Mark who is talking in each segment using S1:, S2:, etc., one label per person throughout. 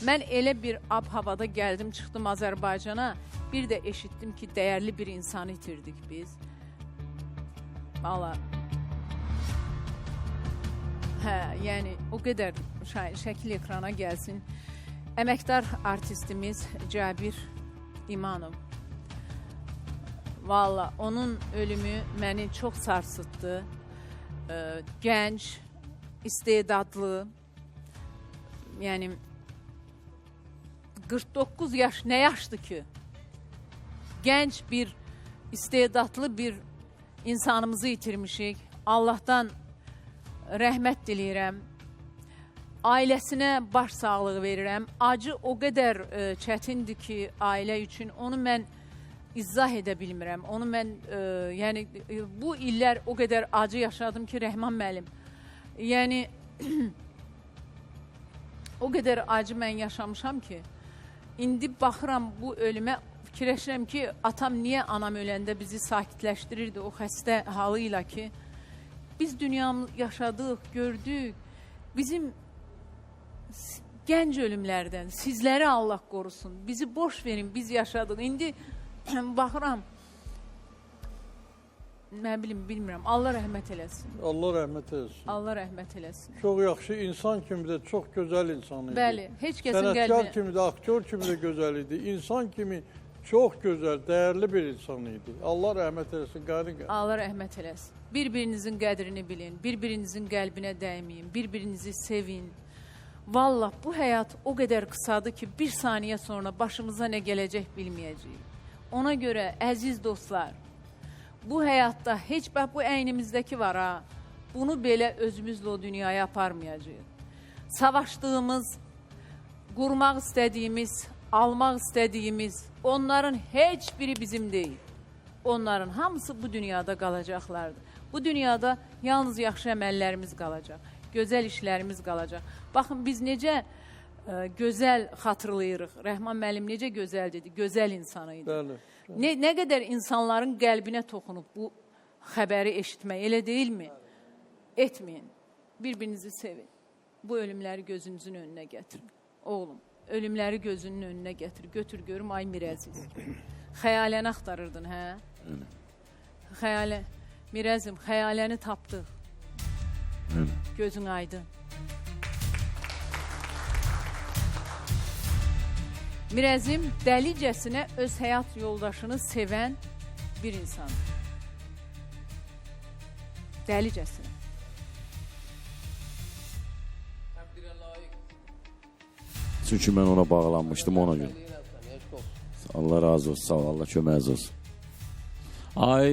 S1: Mən elə bir ab-havada gəldim, çıxdım Azərbaycana. Bir də eşitdim ki, dəyərli bir insanı itirdik biz. Valla. Hə, yəni o qədər şəkil ekrana gəlsin. Əməkdar artistimiz Cabir İmanov. Valla, onun ölümü məni çox sarsıtdı. Gənc, istedadlı, yəni 49 yaş, nə yaşdır ki? Gənc bir, istedadlı bir insanımızı itirmişik. Allahdan rəhmət diləyirəm. Ailəsinə baş sağlığı verirəm. Acı o qədər çətindir ki, ailə üçün. Onu mən izah edə bilmirəm. Onu mən, yəni, bu illər o qədər acı yaşadım ki, Rəhman müəllim. Yəni, o qədər acı mən yaşamışam ki, indi baxıram bu ölümə, fikirləşirəm ki, atam niyə anam öləndə bizi sakitləşdirirdi o xəstə halıyla ki, biz dünyamı yaşadıq, gördük, bizim gənc ölümlərdən, sizləri Allah qorusun, bizi boş verin, biz yaşadıq. İndi baxıram, nə bilim, bilmirəm, Allah rəhmət eləsin.
S2: Allah rəhmət eləsin.
S1: Allah rəhmət eləsin.
S2: Çox yaxşı insan kimi də, çox gözəl insan idi.
S1: Bəli, heç kəsin qəlbinə.
S2: Sənətkar kimi də, aktyor kimi də gözəl idi. İnsan kimi çox gözəl, dəyərli bir insan idi. Allah rəhmət eləsin, qani.
S1: Allah rəhmət eləsin. Bir-birinizin qədrini bilin, bir-birinizin qəlbinə dəyməyin, bir-birinizi sevin. Vallahi bu həyat o qədər qısadır ki, bir saniyə sonra başımıza nə gələcək bilməyəcəyik. Ona görə, əziz dostlar, bu həyatda heç bax bu əynimizdəki var ha, bunu belə özümüzlə o dünyaya aparmayacağıq. Savaşdığımız, qurmaq istədiyimiz, almaq istədiyimiz, onların heç biri bizim deyil. Onların hamısı bu dünyada qalacaqlardır. Bu dünyada yalnız yaxşı əməllərimiz qalacaq, gözəl işlərimiz qalacaq. Baxın, biz necə gözəl xatırlayırıq. Rəhman müəllim necə gözəl dedi, gözəl insanı idi.
S2: Bəli.
S1: Nə qədər insanların qəlbinə toxunub bu xəbəri eşitmək, elə deyilmi? Etməyin, bir-birinizi sevin. Bu ölümləri gözünüzün önünə gətirin. Oğlum, ölümləri gözünün önünə gətir. Götür görüm, ay Mirəziz. Xəyaləni axtarırdın, hə? Xəyalə, Mirəzim, xəyaləni tapdıq. Gözün aydın. Mirəzim dəlicəsinə öz həyat yoldaşını sevən bir insandır. Dəlicəsinə.
S3: Çünki mən ona bağlanmışdım ona gün. Allah razı olsun, sağ ol, Allah köməyiniz olsun.
S4: Ay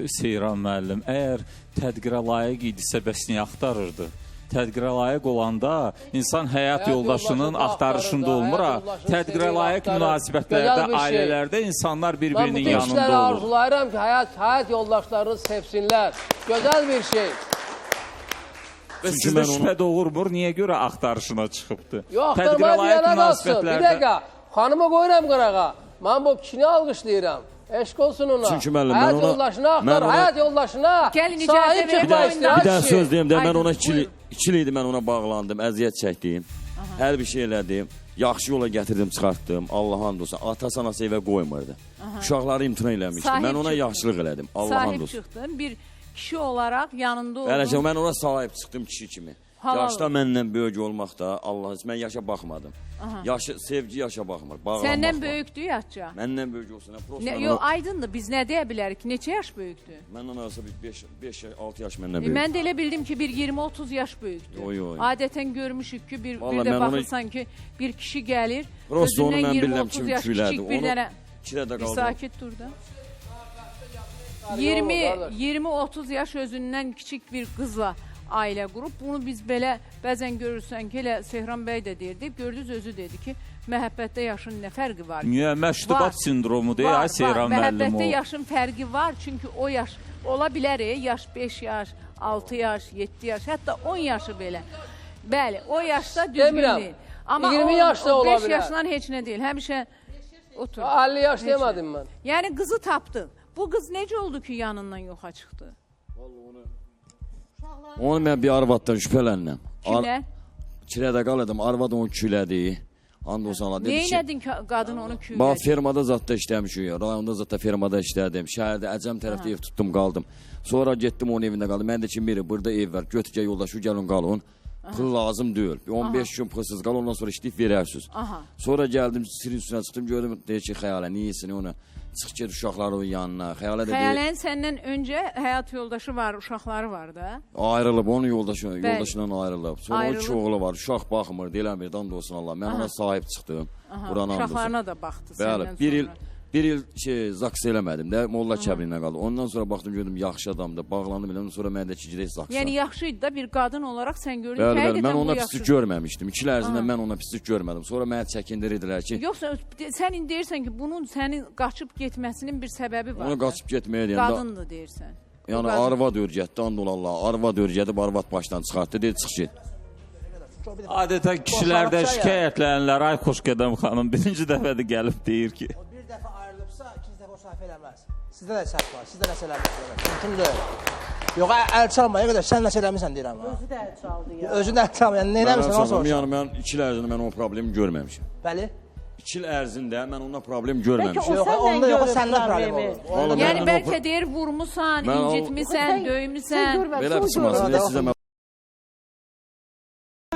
S4: Seyran müəllim, əgər tədqirə layiq idisə, bəs niyə axtarırdı? Tədqirə layiq olanda insan həyat yoldaşının axtarışında olmur. Tədqirə layiq münasibətlərdə, ailələrdə insanlar bir-birinin yanında olur.
S5: Ben bu işləri arzulayıram ki, həyat yoldaşlarını sevsinlər. Gözəl bir şey.
S4: Və sizdə şübhə doğurmur, niyə görə axtarışına çıxıbdı?
S5: Yox, axtarmaya deyənə qalsın. Bir dəqiqə, xanımı qoyuram qırağa. Mən bu kişini alqışlayıram. Eşq olsun ona.
S3: Çünki müəllim, mən
S5: həyat
S3: ona...
S5: yoldaşına axtar, həyat yoldaşına sahib çıxmaq istəyir.
S3: Bir dənə söz deyim də, mən ona ikiliydi, mən ona bağlandım, əziyyət çəkdim, hər bir şey elədim, yaxşı yola gətirdim, çıxartdım, Allah and olsun, atası anası evə qoymurdu. Uşaqları imtina eləmişdi, mən ona yaxşılıq elədim, Allah and olsun.
S1: Sahib çıxdın, bir kişi olaraq yanında oldun.
S3: Ələcə, mən ona sahib çıxdım kişi kimi. Yaşda məndən böyük olmaqda, Allah, mən yaşa baxmadım. Sevgi yaşa baxmır, bağlanmaq.
S1: Səndən böyükdür yaşca?
S3: Məndən böyük olsun.
S1: Yox, aydındır, biz nə deyə bilərik, neçə yaş böyükdür?
S3: Məndən arası 5-6 yaş məndən böyük.
S1: Mən də elə bildim ki, bir 20-30 yaş böyükdür. Adətən görmüşük ki, bir də baxırsan ki, bir kişi gəlir, özündən 20-30 yaş kiçik bir dənə... Bir sakit dur da. 20-30 yaş özündən kiçik bir qızla ailə qrup. Bunu biz belə bəzən görürsən ki, elə Sehran bəy də deyirdi, gördünüz özü dedi ki, məhəbbətdə yaşın nə fərqi var?
S4: Niyə? Məştubat sindromu deyil, ay Seyran müəllim o.
S1: Məhəbbətdə yaşın fərqi var, çünki o yaş ola bilər, yaş 5 yaş, 6 yaş, 7 yaş, hətta 10 yaşı belə. Bəli, o yaşda düzgün deyil. Amma
S5: 20 yaşda ola
S1: 5 yaşdan heç nə deyil, həmişə otur.
S5: 50 yaş demədim mən.
S1: Yəni qızı tapdı. Bu qız necə oldu ki, yanından yoxa çıxdı?
S3: Onu mən bir arvaddan şübhələndim.
S1: Kimlə?
S3: Kirədə qaladım, arvad onu külədi. And olsun Allah dedi ki,
S1: Neylədin ki, qadın onu
S3: bax
S1: küylədin?
S3: fermada zatda işləmişik, rayonda zatda fermada işlədim, şəhərdə Əcəm tərəfdə ev tutdum, qaldım. Sonra getdim onun evində qaldım. Mən də ki, biri burada ev var, götürgə yoldaşı gəlin qalın. Pul lazım deyil. 15 gün pulsuz qal, ondan sonra işləyib verərsiniz. Sonra gəldim, sirin üstünə çıxdım, gördüm, deyir ki, xəyalə, niyesin onu? Çıx get uşaqların yanına. Xəyalə də deyir,
S1: Xəyalən səndən öncə həyat yoldaşı var, uşaqları var da.
S3: ayrılıb, onun yoldaşından ayrılıb. Sonra o
S1: Ayrılıb.
S3: iki oğlu var, uşaq baxmır, deyilən and olsun Allah. Mən ona sahib çıxdım. Buranın and olsun.
S1: Uşaqlarına da baxdı
S3: Bəli,
S1: səndən sonra.
S3: bir il zaks eləmədim də, Molla Kəbrinə qaldı. Ondan sonra baxdım, gördüm, yaxşı adamdır, bağlandım, ondan sonra mən də ki, gedək zaksa.
S1: Yəni yaxşı idi da bir qadın olaraq sən gördün
S3: Bəli,
S1: ki,
S3: bəli, mən
S1: həqiqətən
S3: ona
S1: bu
S3: pislik
S1: yaxşı.
S3: görməmişdim. 2 il ərzində mən ona pislik görmədim. Sonra mənə çəkindirirdilər ki,
S1: Yoxsa sən indi deyirsən ki, bunun sənin qaçıb getməsinin bir səbəbi var.
S3: ona qaçıb getməyə deyəndə,
S1: Qadındır deyirsən.
S3: yəni arvad örgətdi, and ol Allah, arvad örgədib, arvad başdan çıxartdı, dedi, çıx get.
S4: Adətən kişilərdə şikayətlənirlər. Ay xoş qədəm xanım, birinci dəfədir gəlib deyir ki,
S6: O bir dəfə ayrılıbsa, ikinci dəfə o səhv eləməz. Sizdə də səhv var, sizdə nəsə eləmişsiniz. Mümkün deyil. Yox, əl çalmaya qədər sən nəsə eləmirsən deyirəm ha.
S7: Özü də əl çaldı ya.
S6: Özün də əl çalma, yəni nə eləmirsən o soruşur.
S3: Yəni mən 2 il ərzində mən o problemi görməmişəm.
S6: Bəli.
S3: 2 il ərzində mən ona problem
S7: Bəlkə
S3: görməmişəm.
S7: o
S6: Yox,
S7: səndən
S6: onda yox,
S7: görüb
S6: səndə problem
S7: problemi.
S6: olur.
S3: Vallahi
S1: Yəni
S3: mən
S1: bəlkə deyir vurmusan,
S3: Mən o-
S1: incitmisən,
S7: Sən
S1: döymüsən.
S7: görməmisən,
S3: Belə
S7: o
S3: pısmasın,
S7: görür.
S3: sizə mən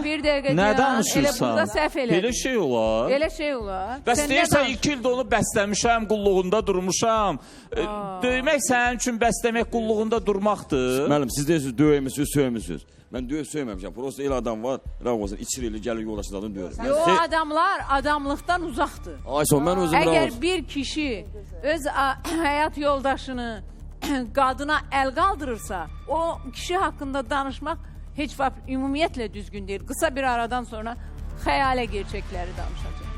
S1: Bir dəqiqə
S4: nə
S1: deyirəm, elə
S4: danışırsan?
S1: burada səhv elədin.
S4: Belə şey olar.
S1: Elə şey olar.
S4: Bəs
S1: Sən nə
S4: deyirsən
S1: danış-
S4: 2 ildə onu bəsləmişəm, qulluğunda durmuşam. Döymək sənin üçün bəsləmək qulluğunda durmaqdır.
S3: Müəllim, siz deyirsiniz, döymüsünüz, söymüsünüz. Mən döyüb söyməmişəm. Prosta elə adam var, rəq olsun, 2 il gəlir yoldaşın adını döyürüm.
S1: Yo, adamlar adamlıqdan uzaqdır.
S3: Ayson, mən özüm rəq
S1: Əgər
S3: olsun.
S1: bir kişi öz həyat yoldaşını qadına əl qaldırırsa, o kişi haqqında danışmaq heç vaxt ümumiyyətlə düzgün deyil. Qısa bir aradan sonra xəyalə gerçəkləri danışacaq.